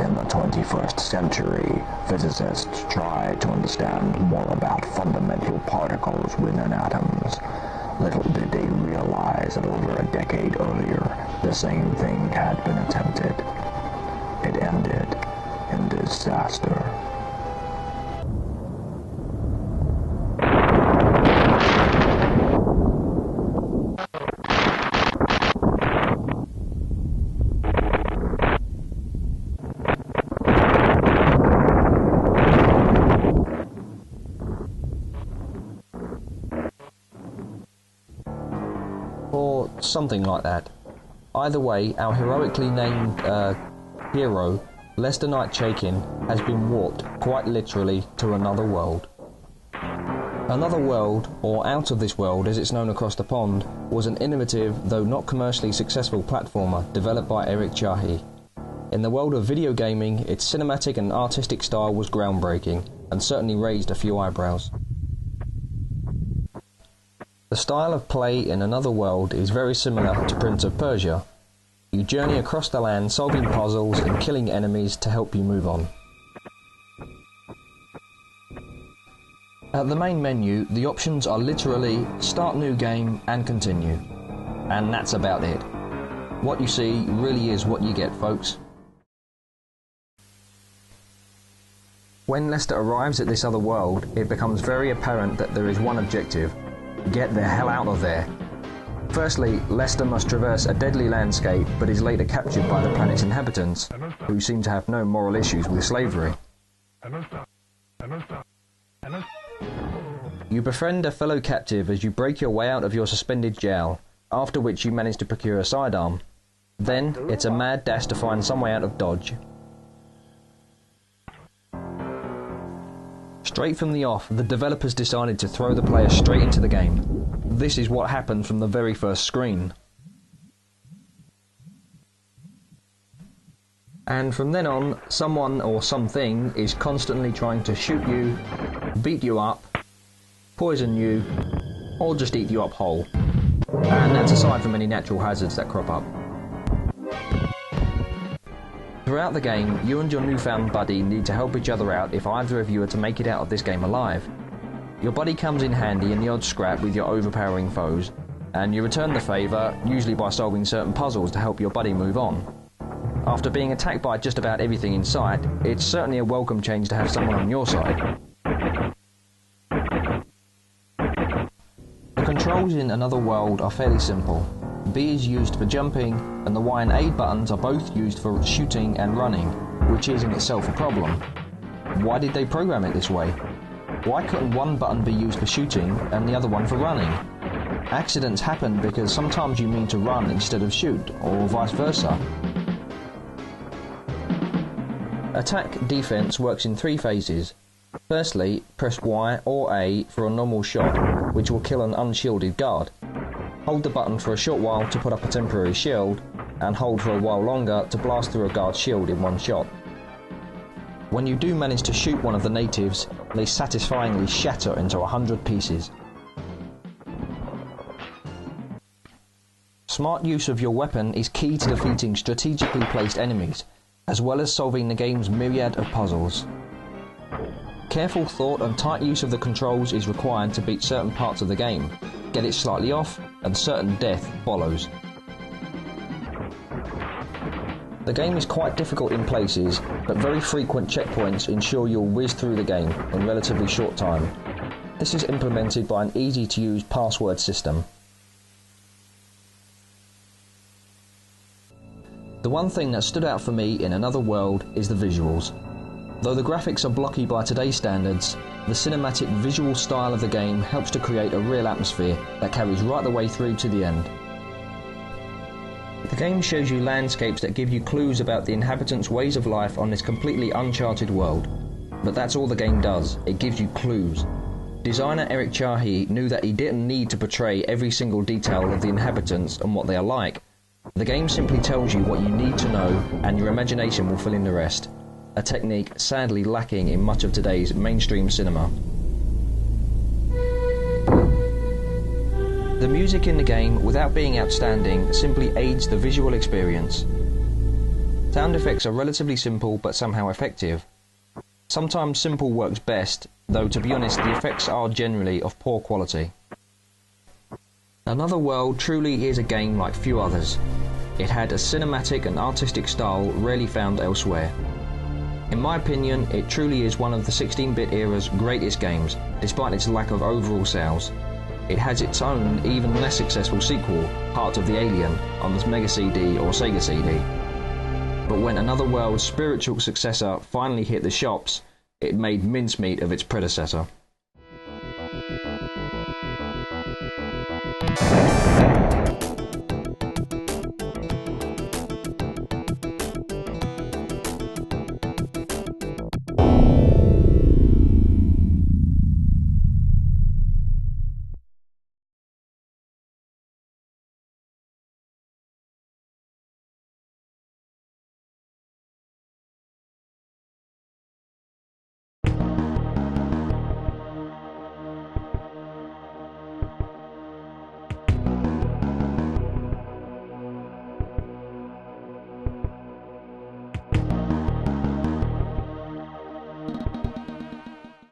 In the 21st century, physicists try to understand more about fundamental particles within atoms. Little did they realize that over a decade earlier, the same thing had been attempted. It ended in disaster. Or something like that. Either way, our heroically named hero, Lester Knight Chaikin, has been warped, quite literally, to another world. Another World, or Out of This World as it's known across the pond, was an innovative, though not commercially successful platformer developed by Eric Chahi. In the world of video gaming, its cinematic and artistic style was groundbreaking, and certainly raised a few eyebrows. The style of play in Another World is very similar to Prince of Persia. You journey across the land solving puzzles and killing enemies to help you move on. At the main menu, the options are literally Start New Game and Continue. And that's about it. What you see really is what you get, folks. When Lester arrives at this other world, it becomes very apparent that there is one objective. Get the hell out of there. Firstly, Lester must traverse a deadly landscape, but is later captured by the planet's inhabitants, who seem to have no moral issues with slavery. You befriend a fellow captive as you break your way out of your suspended jail, after which you manage to procure a sidearm. Then, it's a mad dash to find some way out of Dodge. Straight from the off, the developers decided to throw the player straight into the game. This is what happened from the very first screen. And from then on, someone or something is constantly trying to shoot you, beat you up, poison you, or just eat you up whole. And that's aside from any natural hazards that crop up. Throughout the game, you and your newfound buddy need to help each other out if either of you are to make it out of this game alive. Your buddy comes in handy in the odd scrap with your overpowering foes, and you return the favour, usually by solving certain puzzles to help your buddy move on. After being attacked by just about everything in sight, it's certainly a welcome change to have someone on your side. The controls in Another World are fairly simple. B is used for jumping, and the Y and A buttons are both used for shooting and running, which is in itself a problem. Why did they program it this way? Why couldn't one button be used for shooting and the other one for running? Accidents happen because sometimes you mean to run instead of shoot, or vice versa. Attack-defense works in 3 phases. Firstly, press Y or A for a normal shot, which will kill an unshielded guard. Hold the button for a short while to put up a temporary shield, and hold for a while longer to blast through a guard's shield in one shot. When you do manage to shoot one of the natives, they satisfyingly shatter into 100 pieces. Smart use of your weapon is key to defeating strategically placed enemies, as well as solving the game's myriad of puzzles. Careful thought and tight use of the controls is required to beat certain parts of the game. Get it slightly off, and certain death follows. The game is quite difficult in places, but very frequent checkpoints ensure you'll whiz through the game in relatively short time. This is implemented by an easy-to-use password system. The one thing that stood out for me in Another World is the visuals. Though the graphics are blocky by today's standards, the cinematic visual style of the game helps to create a real atmosphere that carries right the way through to the end. The game shows you landscapes that give you clues about the inhabitants' ways of life on this completely uncharted world. But that's all the game does, it gives you clues. Designer Eric Chahi knew that he didn't need to portray every single detail of the inhabitants and what they are like. The game simply tells you what you need to know, and your imagination will fill in the rest. A technique sadly lacking in much of today's mainstream cinema. The music in the game, without being outstanding, simply aids the visual experience. Sound effects are relatively simple but somehow effective. Sometimes simple works best, though to be honest the effects are generally of poor quality. Another World truly is a game like few others. It had a cinematic and artistic style rarely found elsewhere. In my opinion, it truly is one of the 16-bit era's greatest games, despite its lack of overall sales. It has its own, even less successful sequel, Heart of the Alien, on the Mega CD or Sega CD. But when Another World's spiritual successor finally hit the shops, it made mincemeat of its predecessor.